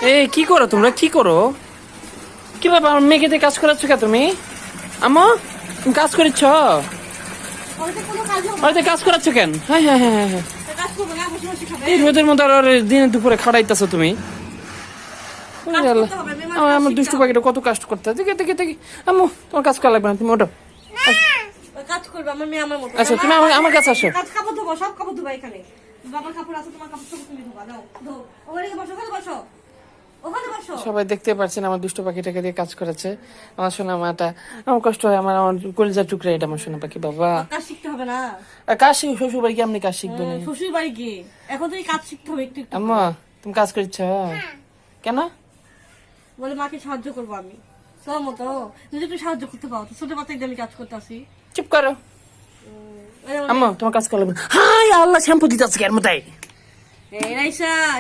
এই কি করো তোমরা, কি করো? কি ব্যাপার, আমার মেয়েকে দিয়ে কাজ করাচ্ছ কে তুমি? আম্মা তুমি কাজ করেছ? বাড়িতে কাজ করাচ্ছ কেন? হ্যাঁ হ্যাঁ হ্যাঁ হ্যাঁ, এই রোদের মধ্যে আর দিনে দুপুরে খাড়াইতেছো তুমি। আমার দুষ্টু পাখিটা কত কষ্ট করতে হয়। দেখে দেখে দেখি আম্মু, তোমার কাজ করা লাগবে না, তুমি ওঠো। কাজ করবে আমার মেয়ে আমার মতো। আচ্ছা তুমি আমার কাছে আসো। কাজ কাপড় ধোবো, সব কাপড় ধোবো এখানে। বাবার কাপড় আছে, তোমার কাপড় সব তুমি ধোবা। দাও ধো, ওখানে বসো, ওখানে বসো, ওখানে বসো। সবাই দেখতে পাচ্ছেন আমার দুষ্ট পাখিটাকে দিয়ে কাজ করাচ্ছে। আমার সোনা মাটা, আমার কষ্ট হয়, আমার আমার কলিজার টুকরা এটা আমার সোনা পাখি। বাবা কাজ শিখতে হবে না? আর কাজ শিখ, শ্বশুর বাড়ি কেমনি কাজ শিখবে না? শ্বশুর বাড়ি গিয়ে এখন তুমি কাজ শিখতে হবে একটু একটু। আম্মা তুমি কাজ করছ কেন? বলে মাকে সাহায্য করবো আমি। সব মতো যদি একটু সাহায্য করতে পারো তো, ছোট বাচ্চা আমি কাজ করতে আসি। চুপ করো আম্মা, তোমার কাজ করা লাগবে না। হাই আল্লাহ, শ্যাম্পু দিতে আছে এর মধ্যে। এই রাইসা